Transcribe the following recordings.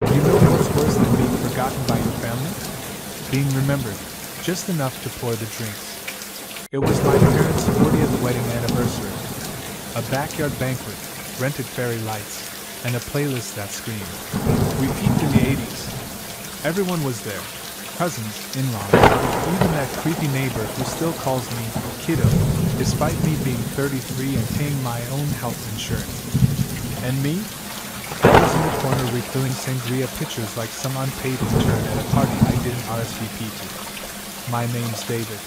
You know what's worse than being forgotten by your family? Being remembered, just enough to pour the drinks. It was my parents' 40th wedding anniversary. A backyard banquet, rented fairy lights, and a playlist that screamed. We peaked in the 80s. Everyone was there. Cousins, in-laws, even that creepy neighbor who still calls me kiddo, despite me being 33 and paying my own health insurance. And me? I was in the corner refilling sangria pitchers like some unpaid intern at a party I didn't RSVP to. My name's David.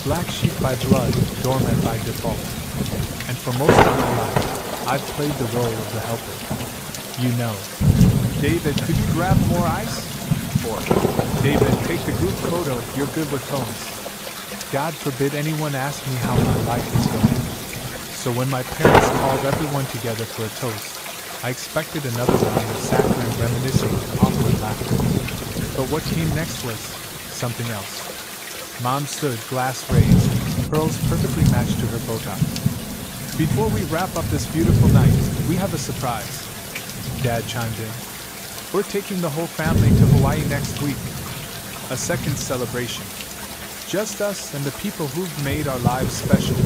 Black sheep by blood, doorman by default. And for most of my life, I've played the role of the helper. You know. David, could you grab more ice? Or, David, take the group photo, you're good with phones. God forbid anyone ask me how my life is going. So when my parents called everyone together for a toast, I expected another round of saccharine reminiscing and awkward laughter. But what came next was something else. Mom stood, glass raised, pearls perfectly matched to her bow tie. Before we wrap up this beautiful night, we have a surprise. Dad chimed in. We're taking the whole family to Hawaii next week. A second celebration. Just us and the people who've made our lives special.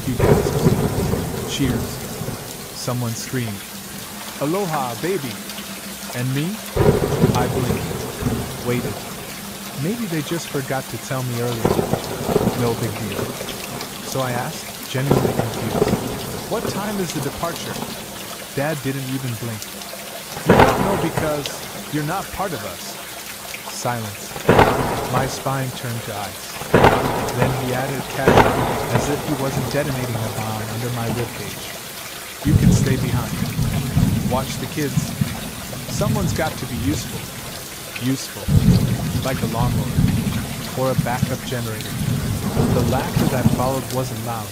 You gasped. Cheers. Someone screamed. Aloha, baby. And me? I blinked. Waited. Maybe they just forgot to tell me earlier. No big deal. So I asked, genuinely confused. What time is the departure? Dad didn't even blink. You don't know because you're not part of us. Silence. My spine turned to ice. Then he added casually, as if he wasn't detonating a bomb under my ribcage. You can stay behind. Watch the kids. Someone's got to be useful. Useful. Like a lawnmower. Or a backup generator. The laughter that followed wasn't loud,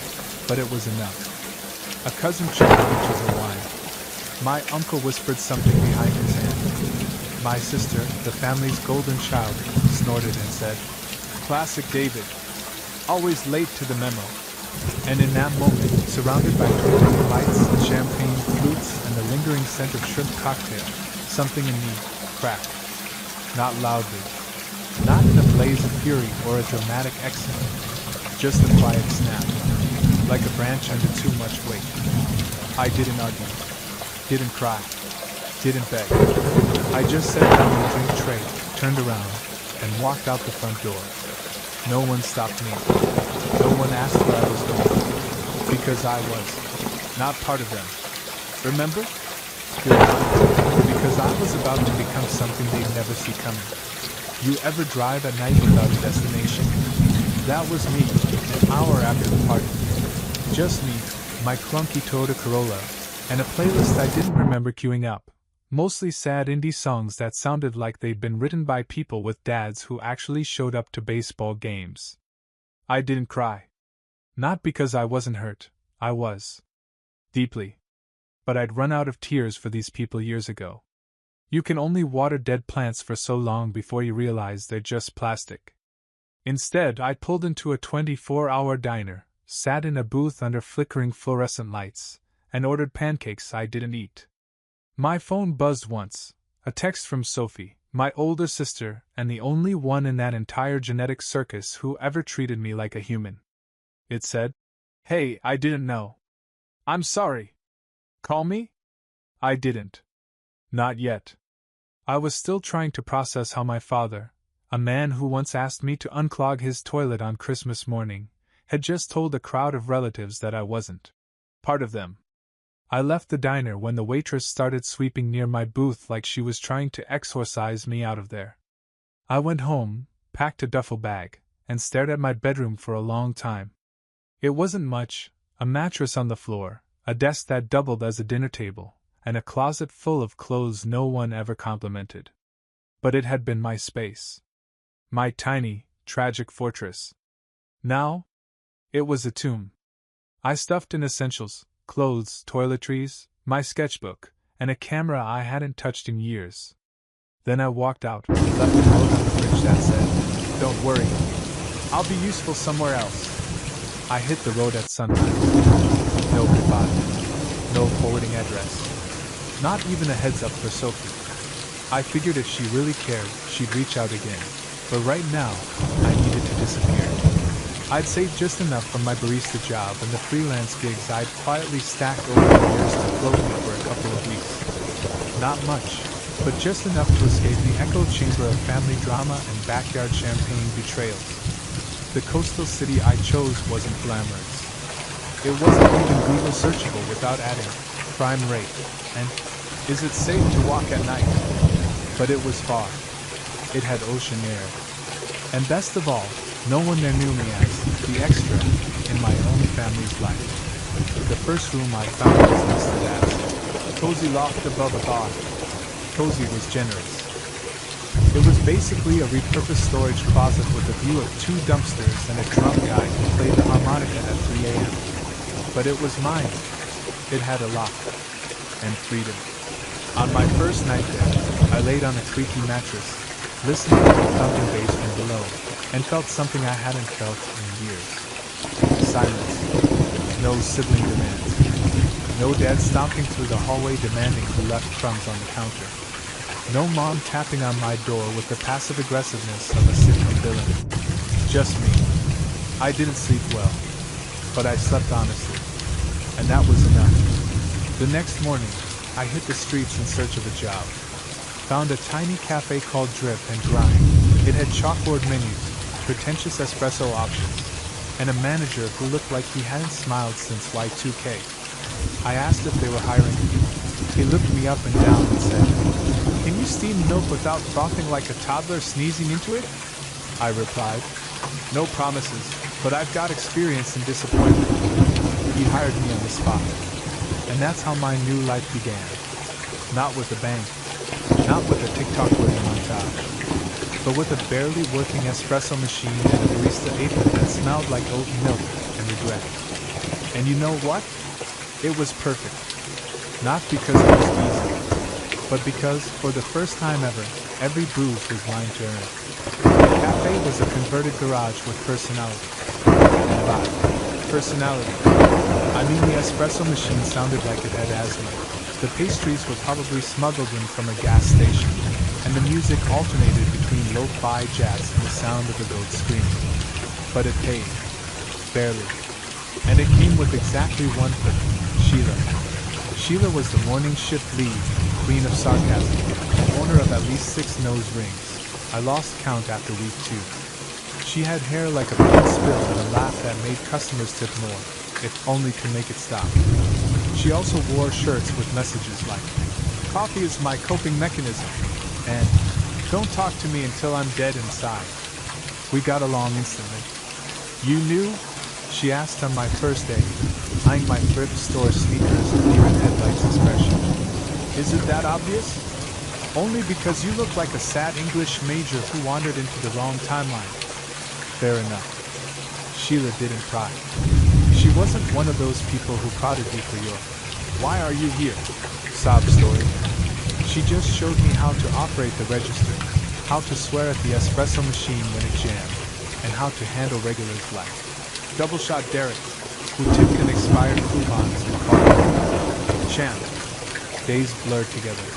but it was enough. A cousin chuckled, which is a whine. My uncle whispered something behind his hand. My sister, the family's golden child, snorted and said, Classic David. Always late to the memo. And in that moment, surrounded by twinkling lights, champagne, flutes, and the lingering scent of shrimp cocktail, something in me cracked. Not loudly. Not in a blaze of fury or a dramatic exit. Just a quiet snap. Like a branch under too much weight. I didn't argue. Didn't cry. Didn't beg. I just set down the drink tray, turned around, and walked out the front door. No one stopped me. No one asked where I was going. Because I was not part of them. Remember? Good. Because I was about to become something they'd never see coming. You ever drive at night without a destination? That was me, an hour after the party. Just me, my clunky Toyota Corolla, and a playlist I didn't remember queuing up. Mostly sad indie songs that sounded like they'd been written by people with dads who actually showed up to baseball games. I didn't cry. Not because I wasn't hurt, I was. Deeply. But I'd run out of tears for these people years ago. You can only water dead plants for so long before you realize they're just plastic. Instead, I pulled into a 24-hour diner, sat in a booth under flickering fluorescent lights, and ordered pancakes I didn't eat. My phone buzzed once, a text from Sophie, my older sister and the only one in that entire genetic circus who ever treated me like a human. It said, Hey, I didn't know. I'm sorry. Call me? I didn't. Not yet. I was still trying to process how my father, a man who once asked me to unclog his toilet on Christmas morning, had just told a crowd of relatives that I wasn't part of them. I left the diner when the waitress started sweeping near my booth like she was trying to exorcise me out of there. I went home, packed a duffel bag, and stared at my bedroom for a long time. It wasn't much, a mattress on the floor, a desk that doubled as a dinner table, and a closet full of clothes no one ever complimented. But it had been my space. My tiny, tragic fortress. Now, it was a tomb. I stuffed in essentials, clothes, toiletries, my sketchbook, and a camera I hadn't touched in years. Then I walked out, left a note on the fridge that said, Don't worry, I'll be useful somewhere else. I hit the road at sunrise. No goodbye. No forwarding address. Not even a heads up for Sophie. I figured if she really cared, she'd reach out again. But right now, I needed to disappear. I'd saved just enough from my barista job and the freelance gigs I'd quietly stacked over the years to float me for a couple of weeks. Not much, but just enough to escape the echo chamber of family drama and backyard champagne betrayals. The coastal city I chose wasn't glamorous. It wasn't even Google searchable without adding crime rate and is it safe to walk at night? But it was far. It had ocean air. And best of all, no one there knew me as the extra in my own family's life. The first room I found was listed as cozy loft above a bar. Cozy was generous. It was basically a repurposed storage closet with a view of 2 dumpsters and a drunk guy who played the harmonica at 3 a.m. But it was mine. It had a lock and freedom. On my first night there, I laid on a creaky mattress, listening to the thumping bass from below, and felt something I hadn't felt in years. Silence. No sibling demands. No dad stomping through the hallway demanding who left crumbs on the counter. No mom tapping on my door with the passive aggressiveness of a sitcom villain. Just me. I didn't sleep well, but I slept honestly, and that was enough. The next morning, I hit the streets in search of a job. Found a tiny cafe called Drip and Grind. It had chalkboard menus, pretentious espresso options, and a manager who looked like he hadn't smiled since Y2K. I asked if they were hiring. He looked me up and down and said, "Can you steam milk without frothing like a toddler sneezing into it?" I replied, "No promises, but I've got experience in disappointment." He hired me on the spot. And that's how my new life began. Not with a bang, not with a TikTok-worthy montage, but with a barely working espresso machine and a barista apron that smelled like oat milk and regret. And you know what? It was perfect. Not because it was easy, but because, for the first time ever, every bruise was mine to earn. The cafe was a converted garage with personality. And by personality, I mean the espresso machine sounded like it had asthma. The pastries were probably smuggled in from a gas station, and the music alternated between lo-fi jazz and the sound of a goat screaming. But it paid. Barely. And it came with exactly one thing: Sheila. Sheila was the morning shift lead, queen of sarcasm, and owner of at least 6 nose rings. I lost count after week 2. She had hair like a paint spill and a laugh that made customers tip more, if only to make it stop. She also wore shirts with messages like, "Coffee is my coping mechanism," and "Don't talk to me until I'm dead inside." We got along instantly. "You knew?" she asked on my first day, eyeing my thrift store sneakers and deer-in-headlights expression. "Is it that obvious?" "Only because you look like a sad English major who wandered into the wrong timeline." Fair enough. Sheila didn't pry. She wasn't one of those people who prodded you for your "why are you here?" sob story. She just showed me how to operate the register, how to swear at the espresso machine when it jammed, and how to handle regulars like Double Shot Derek, who tipped in expired coupons and called me Champ. Days blurred together.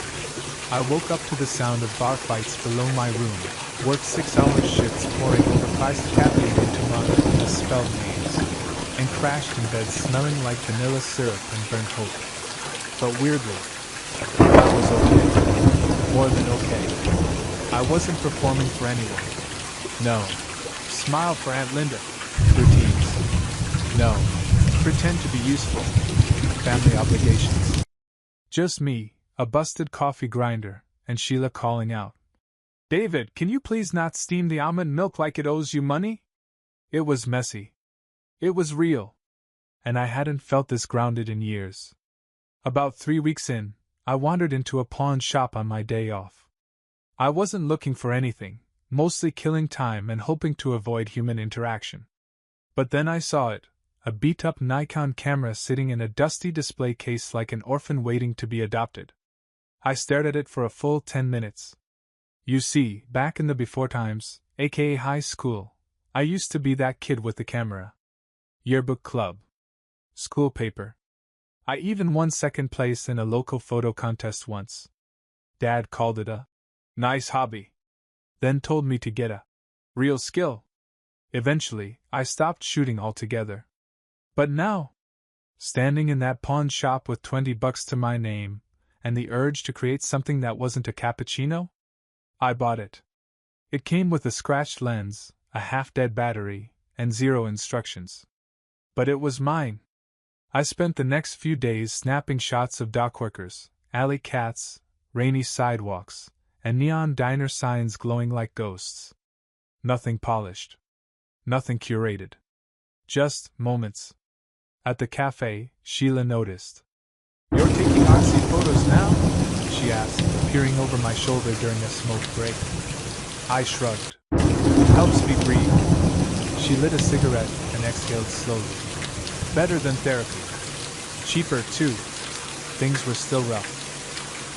I woke up to the sound of bar fights below my room, worked 6-hour shifts pouring overpriced caffeine into my misspelled names, and crashed in bed smelling like vanilla syrup and burnt hope. But weirdly, I was okay. More than okay. I wasn't performing for anyone. No. Smile for Aunt Linda. Routines. No. Pretend to be useful. Family obligations. Just me, a busted coffee grinder, and Sheila calling out, "David, can you please not steam the almond milk like it owes you money?" It was messy. It was real. And I hadn't felt this grounded in years. About 3 weeks in, I wandered into a pawn shop on my day off. I wasn't looking for anything, mostly killing time and hoping to avoid human interaction. But then I saw it, a beat-up Nikon camera sitting in a dusty display case like an orphan waiting to be adopted. I stared at it for a full 10 minutes. You see, back in the before times, aka high school, I used to be that kid with the camera. Yearbook club. School paper. I even won second place in a local photo contest once. Dad called it a Nice hobby. Then told me to get a real skill. Eventually, I stopped shooting altogether. But now, standing in that pawn shop with $20 to my name, and the urge to create something that wasn't a cappuccino? I bought it. It came with a scratched lens, a half-dead battery, and 0 instructions. But it was mine. I spent the next few days snapping shots of dockworkers, alley cats, rainy sidewalks, and neon diner signs glowing like ghosts. Nothing polished. Nothing curated. Just moments. At the cafe, Sheila noticed. "You're taking artsy photos now?" she asked, peering over my shoulder during a smoke break. I shrugged. "Helps me breathe." She lit a cigarette and exhaled slowly. Better than therapy. Cheaper, too. Things were still rough.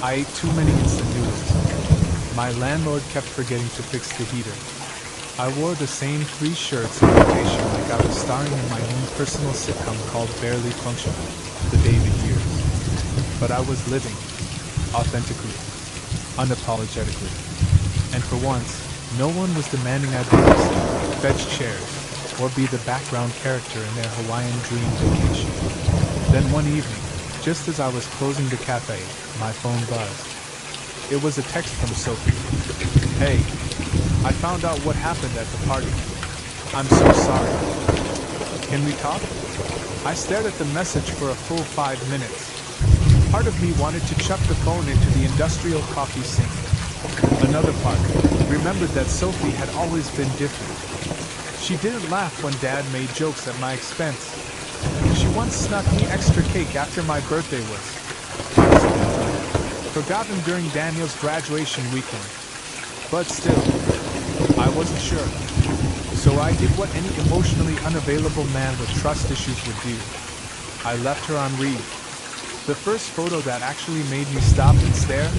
I ate too many instant noodles. My landlord kept forgetting to fix the heater. I wore the same 3 shirts in rotation like I was starring in my own personal sitcom called Barely Functional, The David Years. But I was living. Authentically. Unapologetically. And for once, no one was demanding I babysit, fetch chairs, or be the background character in their Hawaiian dream vacation. Then one evening, just as I was closing the cafe, my phone buzzed. It was a text from Sophie. "Hey, I found out what happened at the party. I'm so sorry. Can we talk?" I stared at the message for a full 5 minutes. Part of me wanted to chuck the phone into the industrial coffee sink. Another part remembered that Sophie had always been different. She didn't laugh when Dad made jokes at my expense. She once snuck me extra cake after my birthday was forgotten during Daniel's graduation weekend. But still, I wasn't sure. So I did what any emotionally unavailable man with trust issues would do. I left her on read. The first photo that actually made me stop and stare?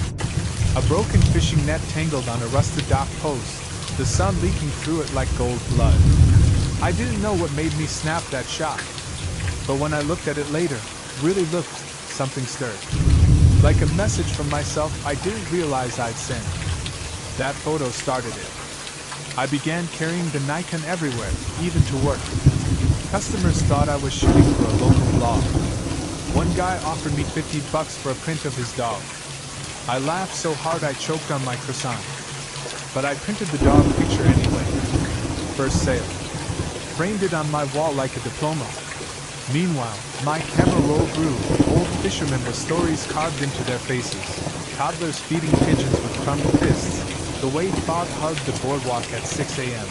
A broken fishing net tangled on a rusted dock post, the sun leaking through it like gold blood. I didn't know what made me snap that shot. But when I looked at it later, really looked, something stirred. Like a message from myself I didn't realize I'd sent. That photo started it. I began carrying the Nikon everywhere, even to work. Customers thought I was shooting for a local blog. One guy offered me $50 for a print of his dog. I laughed so hard I choked on my croissant. But I printed the dog picture anyway. First sale. Framed it on my wall like a diploma. Meanwhile, my camera roll grew, old fishermen with stories carved into their faces, toddlers feeding pigeons with crumbed fists, the way fog hugged the boardwalk at 6 a.m.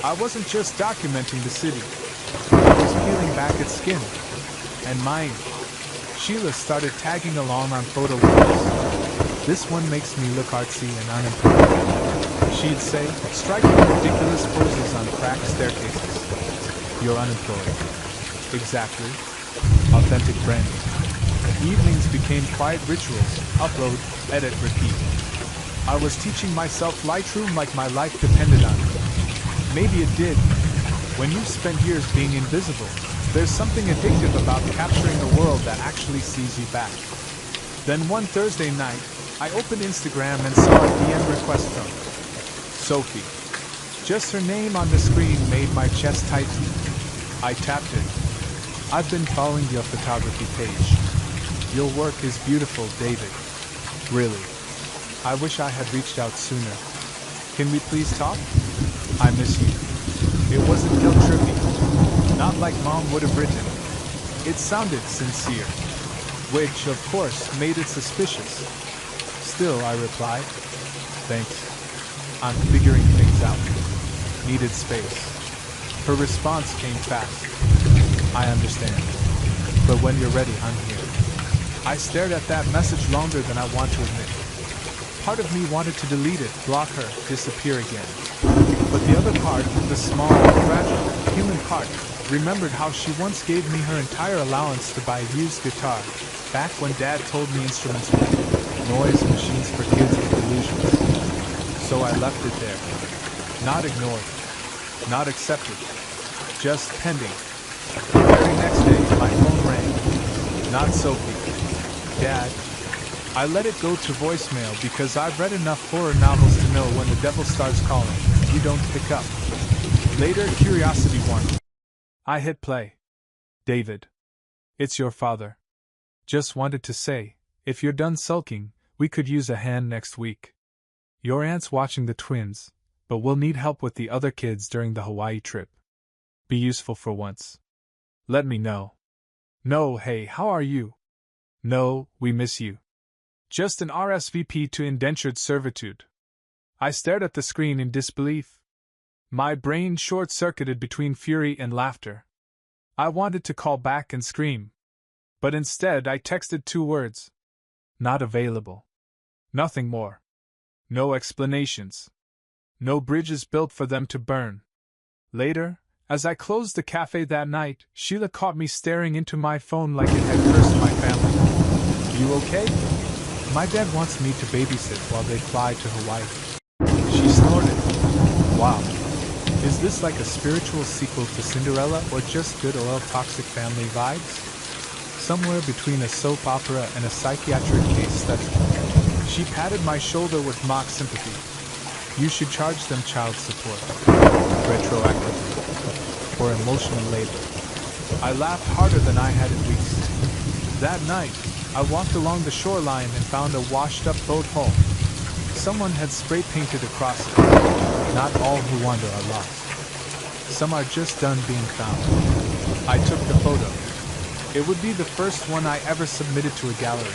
I wasn't just documenting the city. I was peeling back its skin. And mine. Sheila started tagging along on photo walls. "This one makes me look artsy and unemployed," she'd say, striking ridiculous poses on cracked staircases. "You're unemployed." Exactly. Authentic branding. Evenings became quiet rituals, upload, edit, repeat. I was teaching myself Lightroom like my life depended on it. Maybe it did. When you've spent years being invisible, there's something addictive about capturing a world that actually sees you back. Then one Thursday night, I opened Instagram and saw a DM request from Sophie. Just her name on the screen made my chest tighten. I tapped it. "I've been following your photography page. Your work is beautiful, David. Really. I wish I had reached out sooner. Can we please talk? I miss you." It wasn't guilt trippy. Not like Mom would have written. It sounded sincere. Which, of course, made it suspicious. Still, I replied. "Thanks. I'm figuring things out. Needed space." Her response came fast. "I understand. But when you're ready, I'm here." I stared at that message longer than I want to admit. Part of me wanted to delete it, block her, disappear again. But the other part, the small, fragile, human part, remembered how she once gave me her entire allowance to buy a used guitar, back when Dad told me instruments were noise machines for kids with delusions. So I left it there. Not ignored. Not accepted. Just pending. The very next day, my phone rang. Not Sophie. "Dad, I let it go to voicemail because I've read enough horror novels to know when the devil starts calling, you don't pick up. Later, curiosity won. I hit play. David. It's your father. Just wanted to say, if you're done sulking, we could use a hand next week. Your aunt's watching the twins, but we'll need help with the other kids during the Hawaii trip. Be useful for once. Let me know. No, hey, how are you? No, we miss you. Just an RSVP to indentured servitude. I stared at the screen in disbelief. My brain short-circuited between fury and laughter. I wanted to call back and scream. But instead I texted 2 words. Not available. Nothing more. No explanations. No bridges built for them to burn. Later, as I closed the cafe that night, Sheila caught me staring into my phone like it had cursed my family. You okay? My dad wants me to babysit while they fly to Hawaii. She snorted. Wow. Is this like a spiritual sequel to Cinderella or just good old toxic family vibes? Somewhere between a soap opera and a psychiatric case study. She patted my shoulder with mock sympathy. You should charge them child support. Retroactively. For emotional labor. I laughed harder than I had in weeks. That night, I walked along the shoreline and found a washed-up boat home. Someone had spray-painted across it. Not all who wander are lost. Some are just done being found. I took the photo. It would be the first one I ever submitted to a gallery.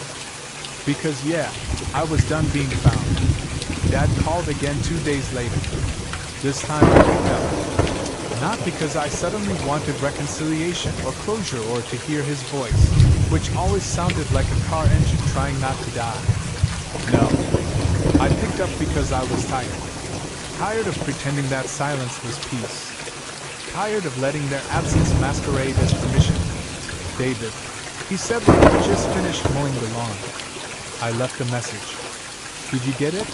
Because yeah, I was done being found. Dad called again 2 days later. This time I picked up. Not because I suddenly wanted reconciliation or closure or to hear his voice, which always sounded like a car engine trying not to die. No. I picked up because I was tired. Tired of pretending that silence was peace. Tired of letting their absence masquerade as permission. David. He said when he just finished mowing the lawn. I left a message. Did you get it?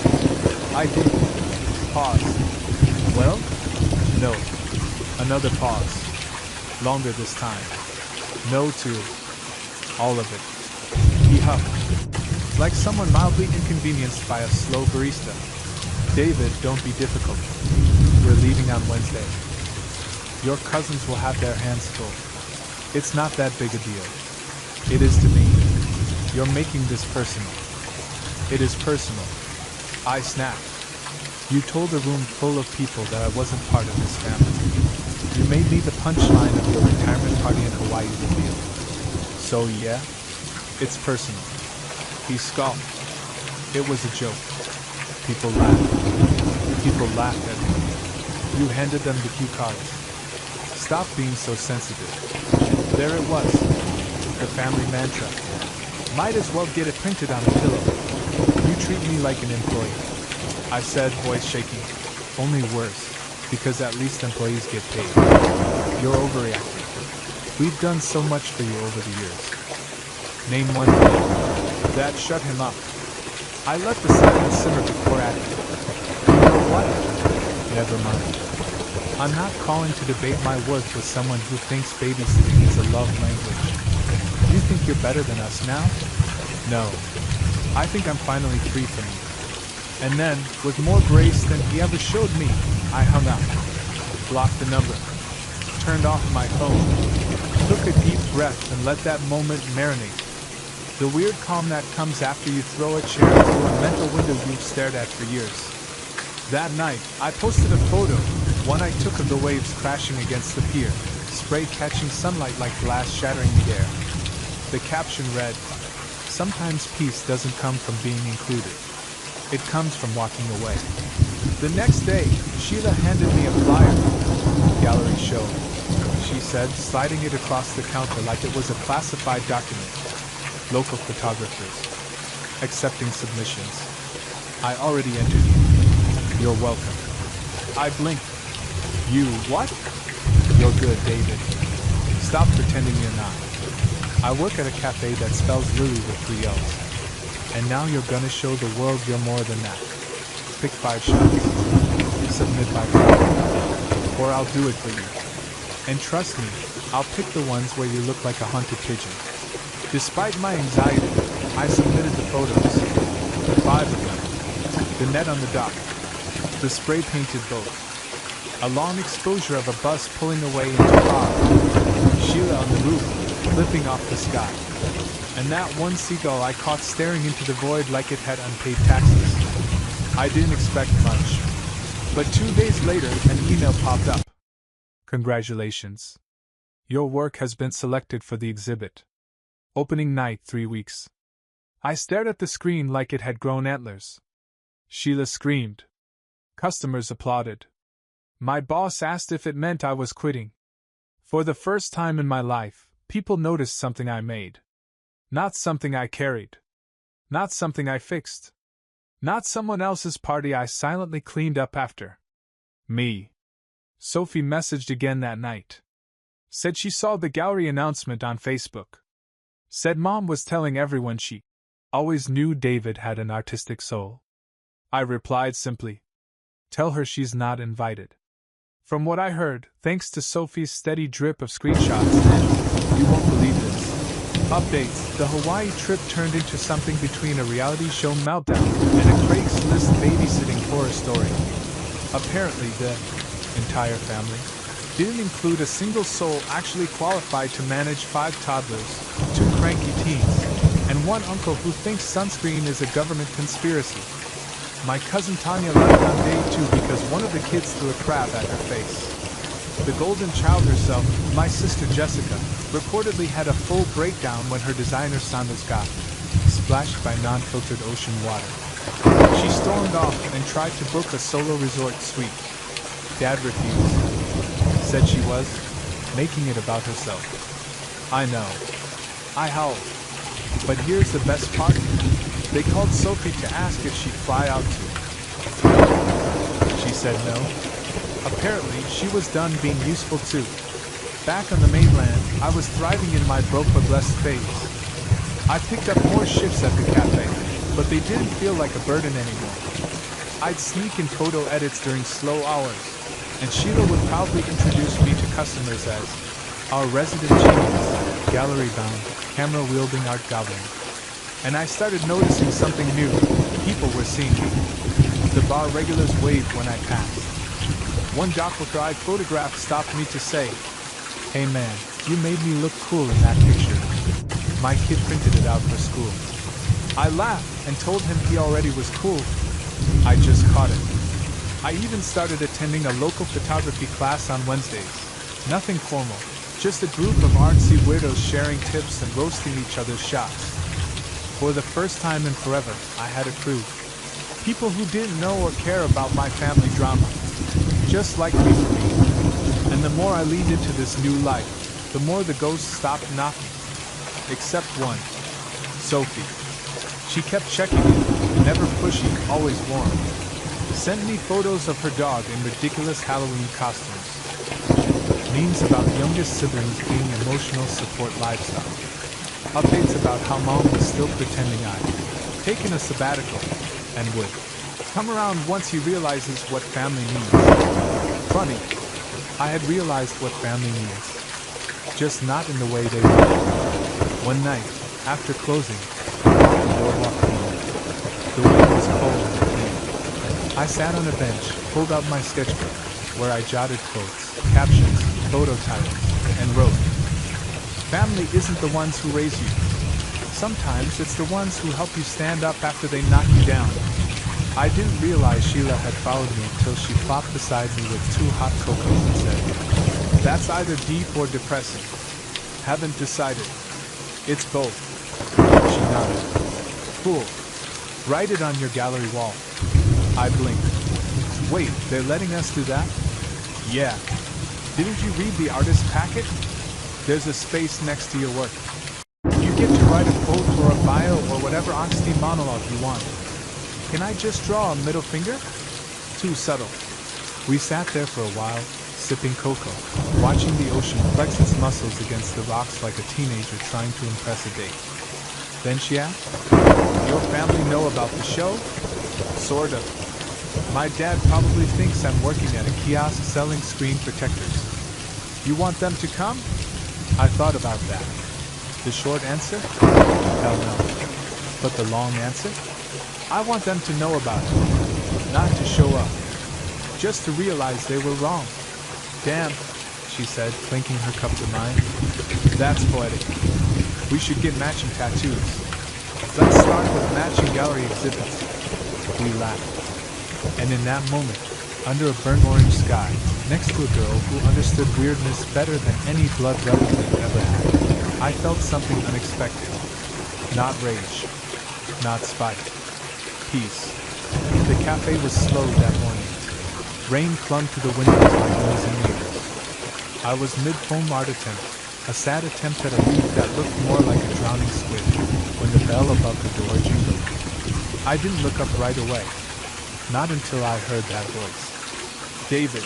I did. Pause. Well? No. Another pause. Longer this time. No to all of it. He huffed. Like someone mildly inconvenienced by a slow barista. David, don't be difficult. We're leaving on Wednesday. Your cousins will have their hands full. It's not that big a deal. It is to me. You're making this personal. It is personal. I snapped. You told a room full of people that I wasn't part of this family. You made me the punchline of your retirement party in Hawaii reveal. So yeah, it's personal. He scoffed. It was a joke. People laughed. People laughed at me. You handed them the cue cards. Stop being so sensitive. There it was. The family mantra. Might as well get it printed on a pillow. You treat me like an employee. I said, voice shaking. Only worse, because at least employees get paid. You're overreacting. We've done so much for you over the years. Name one thing. That shut him up. I let the silence simmer before adding. You know what? Never mind. I'm not calling to debate my worth with someone who thinks babysitting is a love language. You think you're better than us now? No. I think I'm finally free from you. And then, with more grace than he ever showed me, I hung up. Blocked the number. Turned off my phone. Took a deep breath and let that moment marinate. The weird calm that comes after you throw a chair through a mental window you've stared at for years. That night, I posted a photo, one I took of the waves crashing against the pier, spray catching sunlight like glass shattering the air. The caption read, "Sometimes peace doesn't come from being included. It comes from walking away." The next day, Sheila handed me a flyer. Gallery show, she said, sliding it across the counter like it was a classified document. Local photographers. Accepting submissions. I already entered you. You're welcome. I blinked. You what? You're good, David. Stop pretending you're not. I work at a cafe that spells Lily with 3 L's. And now you're gonna show the world you're more than that. Pick 5 shots. Submit by Friday. Or I'll do it for you. And trust me, I'll pick the ones where you look like a hunted pigeon. Despite my anxiety, I submitted the photos. 5 of them. The net on the dock. The spray-painted boat. A long exposure of a bus pulling away into fog. Sheila on the roof, flipping off the sky. And that one seagull I caught staring into the void like it had unpaid taxes. I didn't expect much. But 2 days later, an email popped up. Congratulations. Your work has been selected for the exhibit. Opening night 3 weeks. I stared at the screen like it had grown antlers. Sheila screamed. Customers applauded. My boss asked if it meant I was quitting. For the first time in my life, people noticed something I made. Not something I carried. Not something I fixed. Not someone else's party I silently cleaned up after. Me. Sophie messaged again that night. Said she saw the gallery announcement on Facebook. Said Mom was telling everyone she always knew David had an artistic soul. I replied simply, tell her she's not invited. From what I heard, thanks to Sophie's steady drip of screenshots, and you won't believe this. Updates, the Hawaii trip turned into something between a reality show meltdown and a Craigslist babysitting horror story. Apparently the entire family didn't include a single soul actually qualified to manage 5 toddlers, 2 cranky teens, and 1 uncle who thinks sunscreen is a government conspiracy. My cousin Tanya left on day 2 because one of the kids threw a crab at her face. The golden child herself, my sister Jessica, reportedly had a full breakdown when her designer sandals got splashed by non-filtered ocean water. She stormed off and tried to book a solo resort suite. Dad refused. Said she was making it about herself. I know. I howled. But here's the best part. They called Sophie to ask if she'd fly out too. She said no. Apparently, she was done being useful too. Back on the mainland, I was thriving in my broke but blessed phase. I picked up more shifts at the cafe, but they didn't feel like a burden anymore. I'd sneak in photo edits during slow hours, and Sheila would proudly introduce me to customers as our resident genius, gallery-bound, camera-wielding art goblin. And I started noticing something new. People were seeing me. The bar regulars waved when I passed. One doppelganger I photographed stopped me to say, "Hey man, you made me look cool in that picture." My kid printed it out for school. I laughed and told him he already was cool. I just caught it. I even started attending a local photography class on Wednesdays. Nothing formal, just a group of artsy weirdos sharing tips and roasting each other's shots. For the first time in forever, I had a crew. People who didn't know or care about my family drama. Just like me for me. And the more I leaned into this new life, the more the ghosts stopped knocking. Except one. Sophie. She kept checking in, never pushy, always warm. Sent me photos of her dog in ridiculous Halloween costumes. Memes about youngest siblings being emotional support livestock. Updates about how Mom was still pretending I'd taken a sabbatical and would come around once he realizes what family means. Funny, I had realized what family means, just not in the way they wanted. One night, after closing, I walked the boardwalk home. The wind was cold and clean. I sat on a bench, pulled out my sketchbook, where I jotted quotes, captions, photo titles, and wrote, "Family isn't the ones who raise you. Sometimes it's the ones who help you stand up after they knock you down." I didn't realize Sheila had followed me until she plopped beside me with 2 hot cocos and said, "That's either deep or depressing. Haven't decided. It's both." She nodded. "Cool. Write it on your gallery wall." I blinked. "Wait, they're letting us do that?" "Yeah. Didn't you read the artist packet? There's a space next to your work. You get to write a quote or a bio or whatever honesty monologue you want. Can I just draw a middle finger? Too subtle." We sat there for a while, sipping cocoa, watching the ocean flex its muscles against the rocks like a teenager trying to impress a date. Then she asked, "Your family know about the show?" "Sort of. My dad probably thinks I'm working at a kiosk selling screen protectors. You want them to come?" I thought about that. The short answer? Hell no. But the long answer? I want them to know about it, not to show up, just to realize they were wrong. Damn, she said, clinking her cup to mine. That's poetic. We should get matching tattoos. Let's start with matching gallery exhibits. We laughed. And in that moment, under a burnt orange sky, next to a girl who understood weirdness better than any blood relative ever had, I felt something unexpected. Not rage. Not spite. Peace. The cafe was slow that morning. Rain clung to the windows like noisy neighbors. I was mid-foam art attempt, a sad attempt at a leaf that looked more like a drowning squid, when the bell above the door jingled. I didn't look up right away. Not until I heard that voice. David.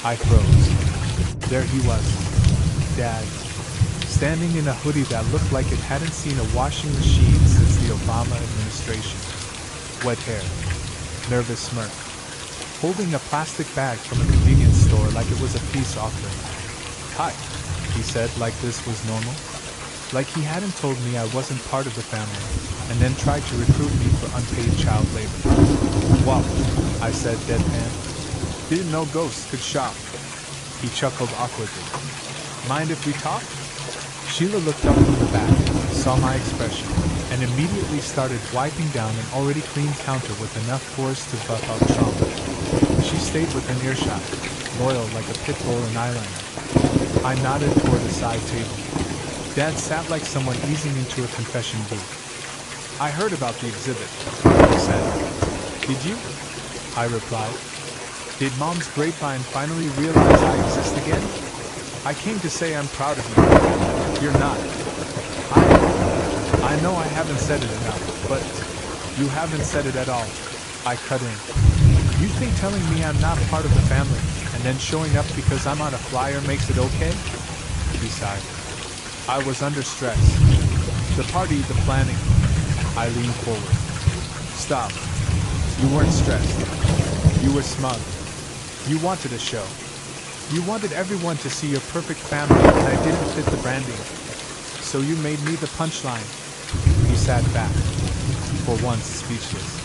I froze. There he was. Dad. Standing in a hoodie that looked like it hadn't seen a washing machine since the Obama administration. Wet hair. Nervous smirk. Holding a plastic bag from a convenience store like it was a peace offering. Hi, he said, like this was normal. Like he hadn't told me I wasn't part of the family, and then tried to recruit me for unpaid child labor. Wow, I said, deadpan. Didn't know ghosts could shop. He chuckled awkwardly. Mind if we talk? Sheila looked up from the back, saw my expression, and immediately started wiping down an already clean counter with enough force to buff out trauma. She stayed within earshot, loyal like a pit bull in eyeliner. I nodded toward the side table. Dad sat like someone easing into a confession booth. I heard about the exhibit, he said. Did you? I replied. Did Mom's grapevine finally realize I exist again? I came to say I'm proud of you. You're not. I know I haven't said it enough, but you haven't said it at all. I cut in. You think telling me I'm not part of the family, and then showing up because I'm on a flyer makes it okay? He sighed. I was under stress. The party, the planning. I leaned forward. Stop. You weren't stressed. You were smug. You wanted a show. You wanted everyone to see your perfect family, and I didn't fit the branding. So you made me the punchline. He sat back, for once speechless.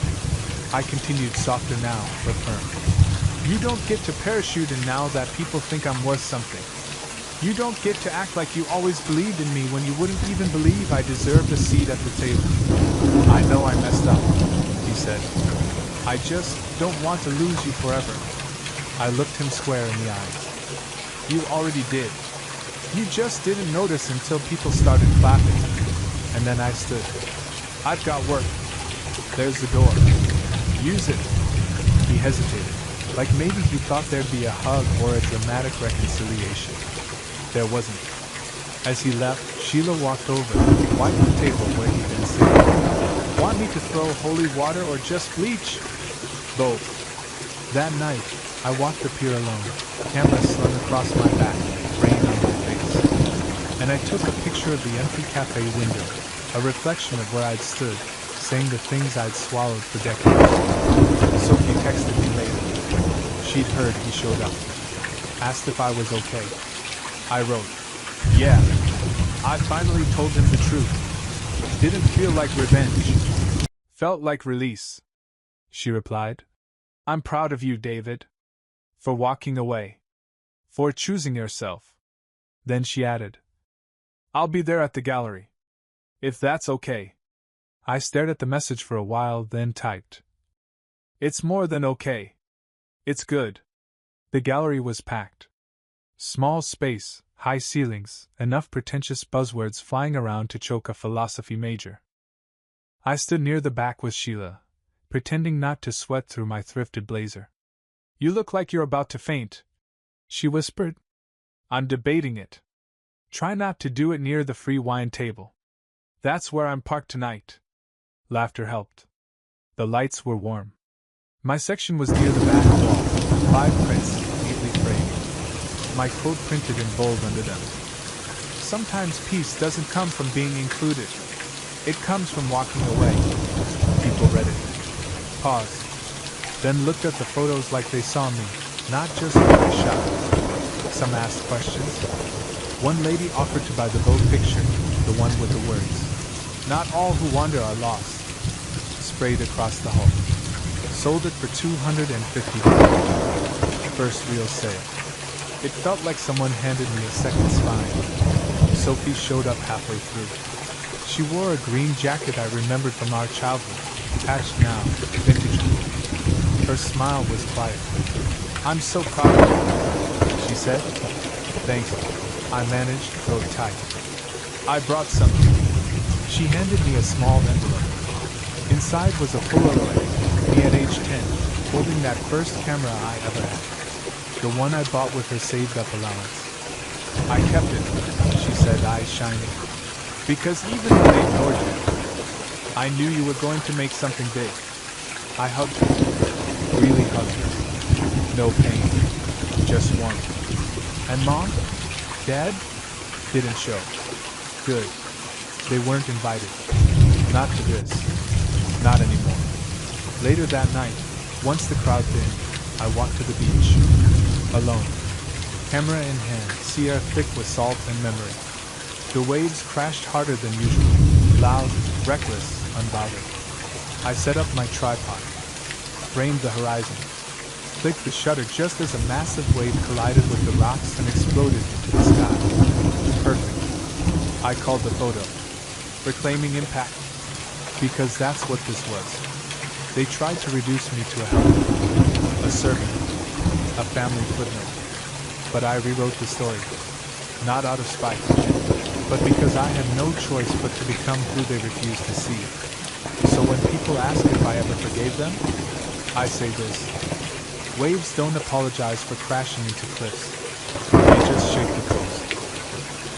I continued, softer now, but firm. You don't get to parachute in now that people think I'm worth something. You don't get to act like you always believed in me when you wouldn't even believe I deserved a seat at the table. I know I messed up, he said. I just don't want to lose you forever. I looked him square in the eyes. You already did. You just didn't notice until people started clapping. And then I stood. I've got work. There's the door. Use it. He hesitated, like maybe he thought there'd be a hug or a dramatic reconciliation. There wasn't. As he left, Sheila walked over, wiped the table where he'd been sitting. Want me to throw holy water or just bleach? Both. That night, I walked the pier alone, camera slung across my back, rain on my face. And I took a picture of the empty cafe window, a reflection of where I'd stood, saying the things I'd swallowed for decades. Sophie texted me later. She'd heard he showed up. Asked if I was okay. I wrote, yeah, I finally told him the truth. Didn't feel like revenge. Felt like release. She replied, I'm proud of you, David. For walking away. For choosing yourself. Then she added, I'll be there at the gallery. If that's okay. I stared at the message for a while, then typed. It's more than okay. It's good. The gallery was packed. Small space, high ceilings, enough pretentious buzzwords flying around to choke a philosophy major. I stood near the back with Sheila, pretending not to sweat through my thrifted blazer. You look like you're about to faint, she whispered. I'm debating it. Try not to do it near the free wine table. That's where I'm parked tonight. Laughter helped. The lights were warm. My section was near the back wall, 5 prints, neatly framed. My quote printed in bold under them. Sometimes peace doesn't come from being included. It comes from walking away. People read it. Paused. Then looked at the photos like they saw me, not just what I shot. Some asked questions. One lady offered to buy the Vogue picture, the one with the words, Not all who wander are lost. Sprayed across the hull. Sold it for $250. First real sale. It felt like someone handed me a second spine. Sophie showed up halfway through. She wore a green jacket I remembered from our childhood, patched now, vintage cool. Her smile was quiet. "I'm so proud of you," she said. "Thank you," I managed, throat tight. "I brought something." She handed me a small envelope. Inside was a Polaroid, me at age 10, holding that first camera I ever had. The one I bought with her saved-up allowance. "I kept it," she said, eyes shining. "Because even when I ignored you, I knew you were going to make something big." I hugged her. Really hugged her. No pain. Just warmth. And Mom? Dad? Didn't show. Good. They weren't invited. Not to this. Not anymore. Later that night, once the crowd thinned, I walked to the beach. Alone. Camera in hand, sea air thick with salt and memory. The waves crashed harder than usual. Loud, reckless, unbothered. I set up my tripod. Framed the horizon. Clicked the shutter just as a massive wave collided with the rocks and exploded into the sky. Perfect. I called the photo Reclaiming Impact. Because that's what this was. They tried to reduce me to a helper, a servant, a family footnote. But I rewrote the story. Not out of spite, but because I had no choice but to become who they refused to see. So when people ask if I ever forgave them, I say this. Waves don't apologize for crashing into cliffs. They just shake the